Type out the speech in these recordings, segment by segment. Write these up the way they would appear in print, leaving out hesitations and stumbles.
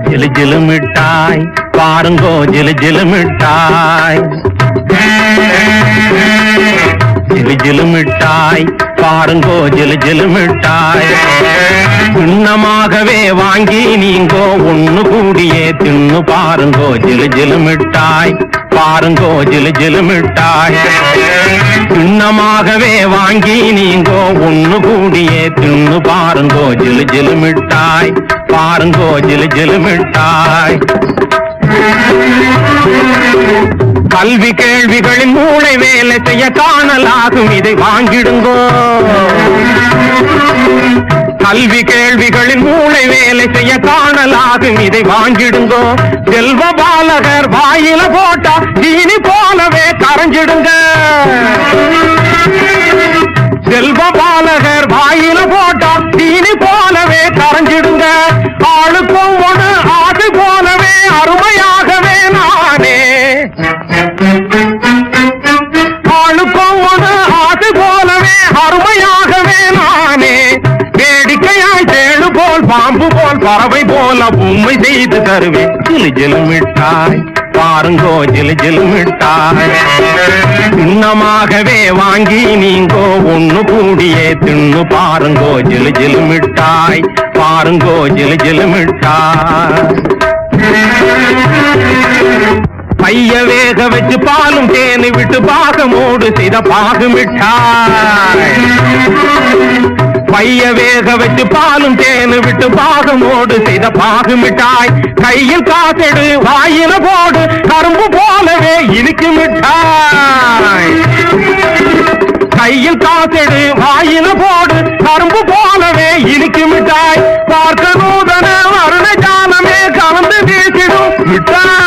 ஜிலு ஜிலு மிட்டாய் பாருங்கோ ஜிலு ஜிலு மிட்டாய், ஜிலு ஜிலு மிட்டாய் பாருங்கோ ஜிலு ஜிலு மிட்டாய். சின்னமாகவே வாங்கி நீங்கோ ஒண்ணு கூடியே தின்னு பாருங்கோ ஜிலு ஜிலு மிட்டாய், பாருங்கோ ஜிலு ஜிலு மிட்டாய். சின்னமாகவே வாங்கி நீங்கோ ஒண்ணு கூடியே தின்னு பாருங்கோ ஜிலு ஜிலு மிட்டாய், பாருங்கோ ஜிலு ஜிலு மிட்டாய். கல்வி கேள்விகளின் மூளை வேலை செய்ய காணலாகும், இதை வாங்கிடுங்கோ. கல்வி கேள்விகளின் மூளை வேலை செய்ய காணலாகும், இதை வாங்கிடுங்கோ. செல்வ பாலகர் வாயில போட்டா தீனி போலவே கரைஞ்சிடுங்க. செல்வ பாலகர் வாயில போட்டா தீனி போலவே கரைஞ்சிடுங்க. ஆளுக்கும் ஒன்று ஆடு போலவே அருமையாகவே நானே, ஆளுக்கும் ஒன்று ஆடு போலவே அருமையாகவே நானே. வேடிக்கையாய் தேடு போல் பாம்பு போல் பறவை போல உண்மை செய்து தருவேன் ஜிலு ஜிலு மிட்டாய், பாருங்கோ ஜிலு ஜிலு மிட்டாய். சின்னமாகவே வாங்கி நீங்கோ ஒண்ணு கூடியே தின்னு பாருங்கோ ஜிலு ஜிலு மிட்டாய், பாருங்கோ ஜிலு ஜிலு மிட்டாய். பைய வேக வச்சு பாலும் தேனு விட்டு பாகமோடு செய்த பாகு மிட்டாய். பைய வேக வச்சு பாலும் தேனு விட்டு பாகமோடு செய்த பாகு மிட்டாய். கையில் காசெடு வாயில போடு கரும்பு போலவே இனிக்கு மிட்டாய். கையில் காசெடு வாயில போடு கரும்பு போலவே இனிக்கு மிட்டாய். பார்க்க நூதன வருண ஜானமே கலந்து வீசிடும் மிட்டாய்.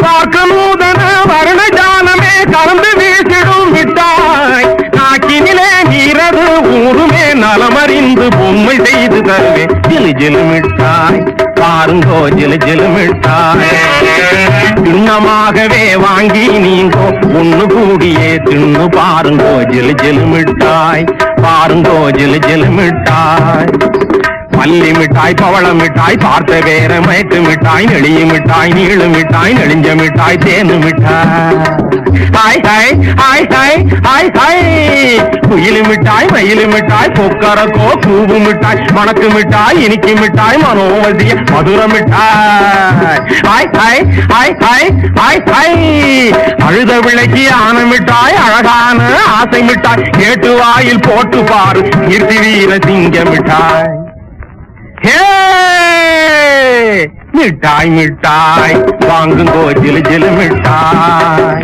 பார்க்க நூதன வருண ஜானமே கலந்து வீசிடும் மிட்டாய். நாக்கினிலே நீரது ஊருமே நலமறிந்து பொம்மை செய்து தருவேன் ஜிலு ஜிலு மிட்டாய், பாருங்கோ ஜிலு ஜிலு மிட்டாய். சின்னமாகவே வாங்கி நீங்கோ ஒண்ணு கூடியே தின்னு பாருங்கோ ஜிலு ஜிலு மிட்டாய், பாருங்கோ ஜிலு ஜிலு மிட்டாய். பள்ளி மிட்டாய் பவள மிட்டாய் பார்த்த வேற மயக்கு மிட்டாய் நெளிய மிட்டாய் நீளு மிட்டாய் நெளிஞ்ச மிட்டாய் தேனு மிட்டாய். Hi hi hi hi hi hi. குயிலு மிட்டாய் மயிலு மிட்டாய் கொக்கரக்கோ கூவு மிட்டாய் மணக்கு மிட்டாய் இனிக்கு மிட்டாய் மனோமதிய மதுர மிட்டாய். Hi hi hi hi hi hi. அழுத விளக்கி ஆன மிட்டாய் அழகான ஆசை மிட்டாய் கேட்டு வாயில் போட்டு பாரு கீர்த்தி வீர சிங்க மிட்டாய். மிட்டாய் மிட்டாய் வாங்குங்கோ ஜிலு ஜிலு மிட்டாய்.